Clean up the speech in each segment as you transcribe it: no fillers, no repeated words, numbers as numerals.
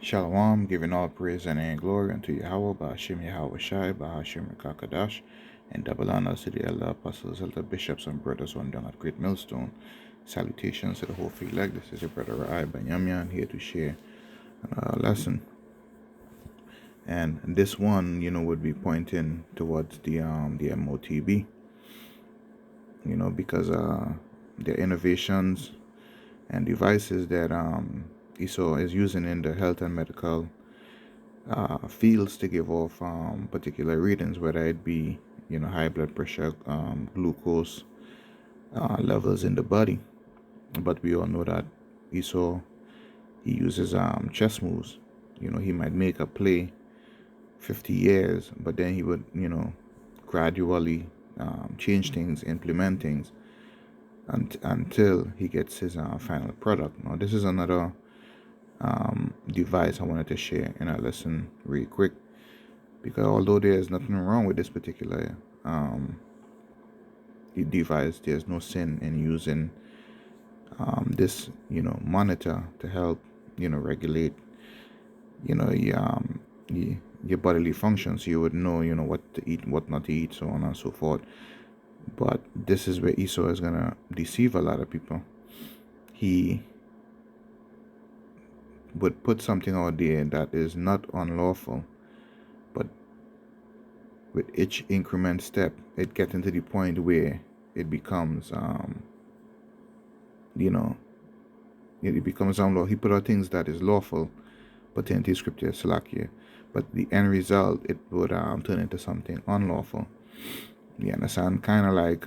Shalom, giving all praise and glory unto Yahweh, Ba'ashim Yahweh Shai, Ba'ashim Kakadash, and double honors to the elder apostles, elder bishops, and brothers on down at Great Millstone. Salutations to the whole free leg. This is your brother Rai Banyamian here to share a lesson. And this one, would be pointing towards the motb, because the innovations and devices that ESO is using in the health and medical fields to give off particular readings, whether it be high blood pressure, glucose levels in the body. But we all know that ESO, he uses chess moves. He might make a play 50 years, but then he would gradually change things, implement things until he gets his final product. Now this is another device I wanted to share in our lesson really quick, because although there's nothing wrong with this particular device, there's no sin in using this monitor to help regulate your bodily functions. You would know what to eat, what not to eat, so on and so forth. But this is where ESO is gonna deceive a lot of people. He would put something out there that is not unlawful, but with each increment step, it gets into the point where it becomes, it becomes unlawful. He put out things that is lawful, but in the scripture Salakia, but the end result, it would turn into something unlawful. You understand? Kind of like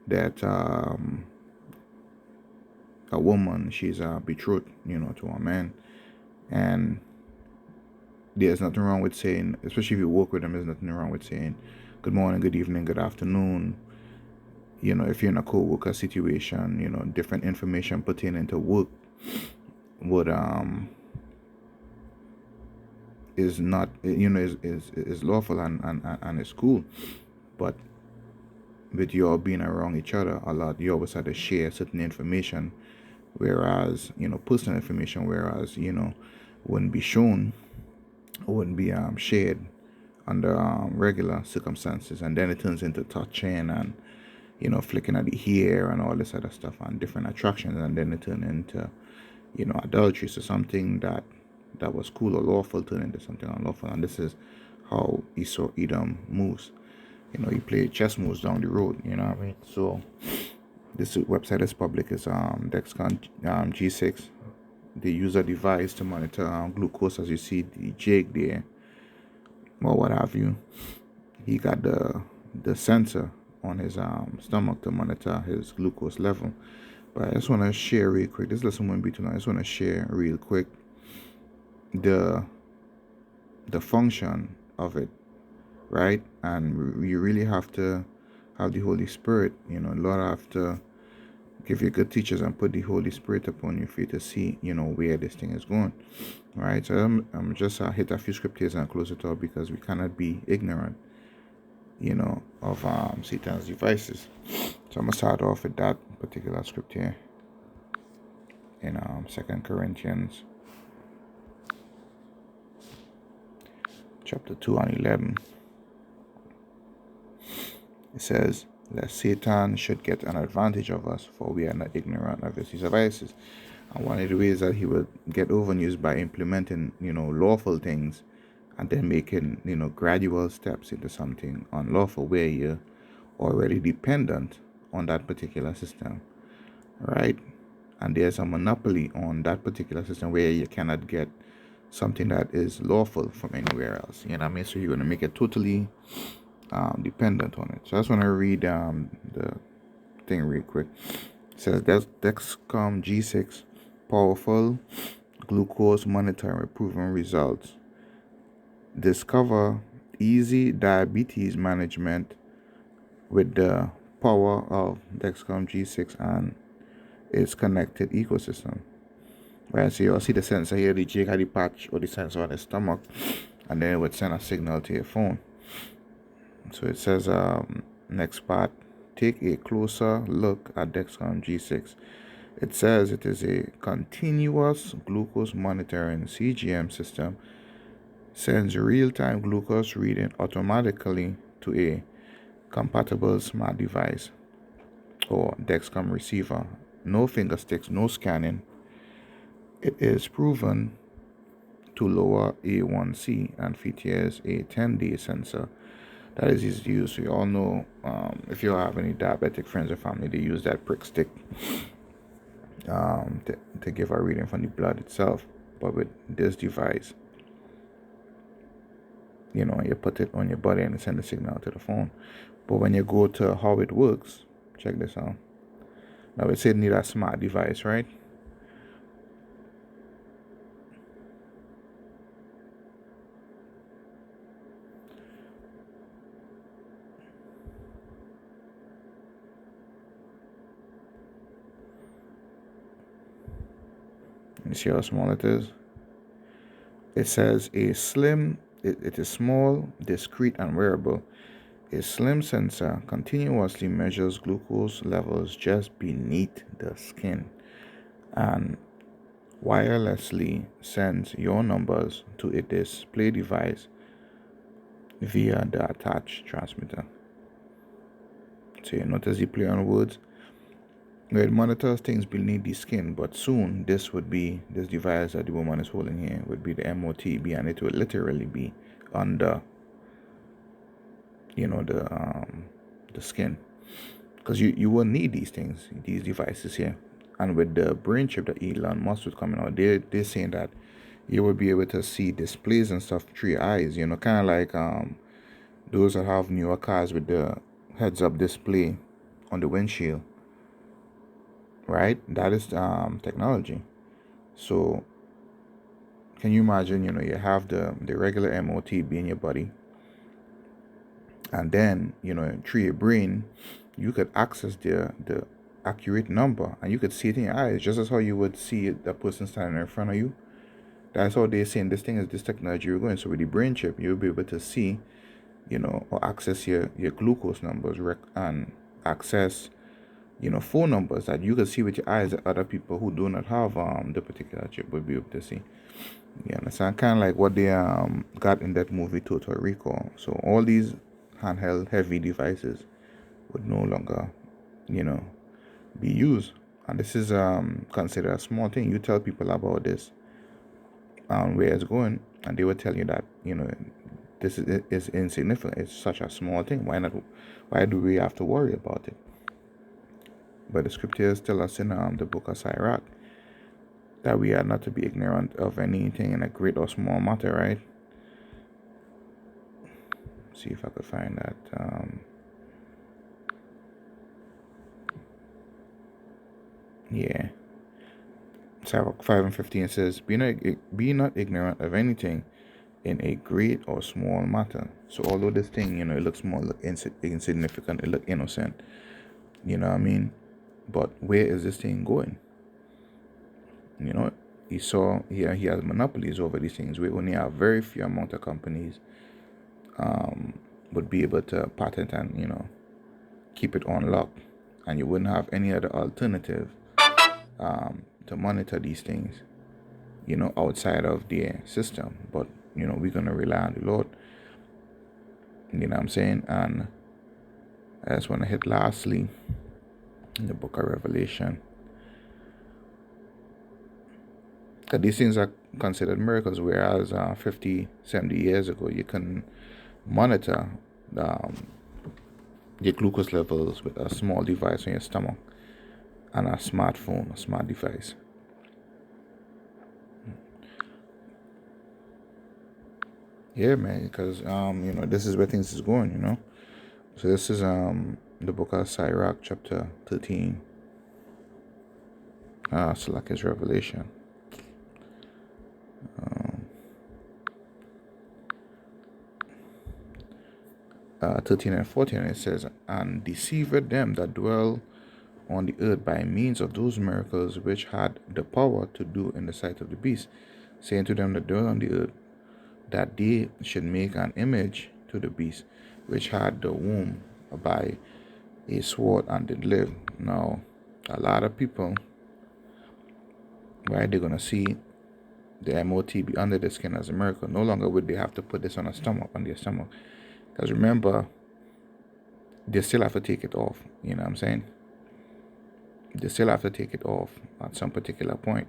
that a woman, she's betrothed to a man, and there's nothing wrong with saying, especially if you work with them, there's nothing wrong with saying good morning, good evening, good afternoon. If you're in a co-worker situation, different information pertaining to work would is not is lawful and is cool. But with you all being around each other a lot, you always have to share certain information, whereas personal information, wouldn't be shown, or wouldn't be shared under regular circumstances, and then it turns into touching and flicking at the hair and all this other stuff and different attractions, and then it turned into adultery. So something that was cool or lawful turned into something unlawful. And this is how Esau Edom moves. He played chess moves down the road. You know what I mean? So this website is public. It's Dexcom G6. They use a device to monitor glucose, as you see the jig there, or what have you. He got the sensor on his stomach to monitor his glucose level. But I just want to share real quick. This lesson won't be too long. I just want to share real quick the function of it, right? And you really have to have the Holy Spirit. Lord have to give you good teachers and put the Holy Spirit upon you for you to see, where this thing is going, right? So I'm just hit a few scriptures and close it up, because we cannot be ignorant, of Satan's devices. So I'm gonna start off with that particular script here in 2 Corinthians chapter 2 and 11. It says, lest Satan should get an advantage of us, for we are not ignorant of his devices. And one of the ways that he would get over is by implementing, lawful things, and then making, gradual steps into something unlawful, where you're already dependent on that particular system, right? And there's a monopoly on that particular system where you cannot get something that is lawful from anywhere else. You know what I mean? So you're going to make it totally dependent on it. So I just want to read the thing real quick. It says, Dexcom G6, powerful glucose monitoring, proven results. Discover easy diabetes management with the power of Dexcom G6 and its connected ecosystem. Right, so you'll see the sensor here, the jig had the patch or the sensor on the stomach, and then it would send a signal to your phone. So it says, next part, take a closer look at Dexcom G6. It says it is a continuous glucose monitoring CGM system, sends real-time glucose reading automatically to a compatible smart device or Dexcom receiver. No finger sticks, no scanning. It is proven to lower A1C and features a 10-day sensor that is easy to use. So you all know, if you have any diabetic friends or family, they use that prick stick to give a reading from the blood itself. But with this device, you put it on your body and it sends a signal to the phone. But when you go to how it works, check this out. Now it said need a smart device, right? You see how small it is? It says it is small, discreet, and wearable. A slim sensor continuously measures glucose levels just beneath the skin and wirelessly sends your numbers to a display device via the attached transmitter. So you notice the play on words? It monitors things beneath the skin, but soon this device that the woman is holding here would be the motb, and it would literally be under the skin, because you will need these devices here. And with the brain chip that Elon Musk was coming out, they're saying that you will be able to see displays and stuff through your eyes, kind of like those that have newer cars with the heads up display on the windshield, right? That is technology. So can you imagine, you have the regular motb in your body, and then through your brain you could access the accurate number, and you could see it in your eyes, just as how you would see the person standing in front of you. That's how they're saying this technology you're going. So with the brain chip, you'll be able to see, or access your glucose numbers, and access, phone numbers that you can see with your eyes that other people who do not have the particular chip would be able to see. You understand? Kind of like what they got in that movie Total Recall. So all these handheld heavy devices would no longer, be used. And this is considered a small thing. You tell people about this, where it's going, and they will tell you that this is insignificant. It's such a small thing. Why not? Why do we have to worry about it? But the scriptures tell us in the book of Sirach that we are not to be ignorant of anything in a great or small matter, right? See if I could find that. Yeah. Sirach 5:15 says, be not ignorant of anything in a great or small matter. So although this thing, it looks small, look insignificant, it look innocent, you know what I mean? But where is this thing going? He has monopolies over these things. We only have very few amount of companies would be able to patent and keep it on lock, and you wouldn't have any other alternative to monitor these things outside of their system. But we're gonna rely on the Lord, you know what I'm saying. And I just want to hit lastly in the book of Revelation, because these things are considered miracles, whereas 50 70 years ago you can monitor your glucose levels with a small device on your stomach and a smart device. Yeah, man, because this is where things is going. So this is the book of Sirach, chapter 13. So like his Revelation. 13 and 14, it says, and deceived them that dwell on the earth by means of those miracles which had the power to do in the sight of the beast, saying to them that dwell on the earth, that they should make an image to the beast, which had the womb by a sword and did live. Now, a lot of people right? They're gonna see the motb under the skin as a miracle. No longer would they have to put this on their stomach, because remember, they still have to take it off. You know what I'm saying? They still have to take it off at some particular point.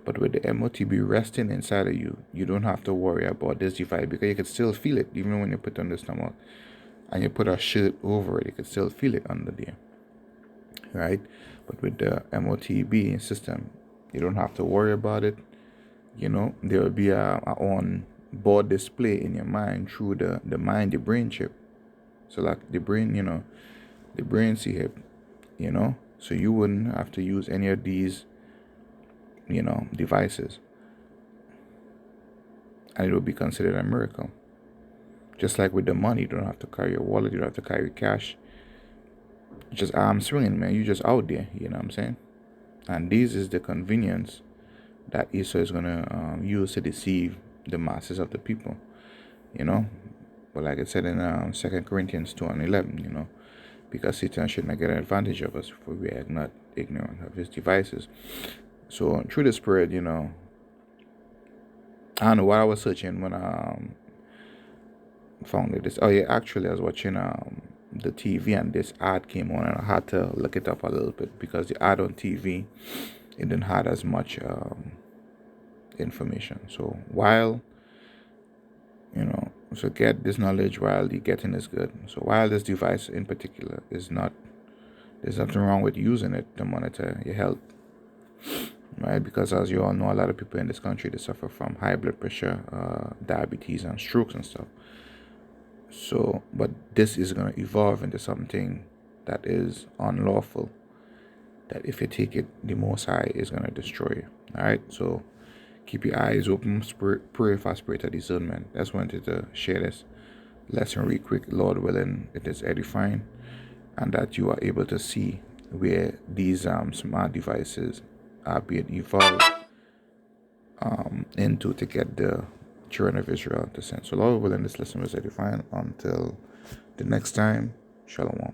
But with the motb resting inside of you, you don't have to worry about this device, because you can still feel it even when you put it on the stomach and you put a shirt over it. You can still feel it under there, right? But with the motb system, you don't have to worry about it. There will be a on board display in your mind through the brain chip. So like the brain, the brain see it, so you wouldn't have to use any of these, devices, and it will be considered a miracle. Just like with the money, you don't have to carry your wallet, you don't have to carry cash. Just arm swinging, man. You just out there, you know what I'm saying? And this is the convenience that Esau is gonna use to deceive the masses of the people, you know. But like I said in 2 Corinthians 2:11, because Satan should not get an advantage of us, for we are not ignorant of his devices. So through the Spirit, I don't know what I was searching when I found this. Oh yeah, actually I was watching the TV, and this ad came on, and I had to look it up a little bit, because the ad on TV, it didn't have as much information. So while so get this knowledge while the getting is good. So while this device in particular is not, there's nothing wrong with using it to monitor your health, right? Because as you all know, a lot of people in this country, they suffer from high blood pressure, diabetes, and strokes and stuff. So, but this is going to evolve into something that is unlawful, that if you take it, the Most High is going to destroy you. All right, so keep your eyes open, pray for spirit of discernment. That's wanted to share this lesson real quick. Lord willing, it is edifying, and that you are able to see where these smart devices are being evolved into to get the children of Israel to send. So Lord willing, this lesson was edifying. Until the next time, Shalom.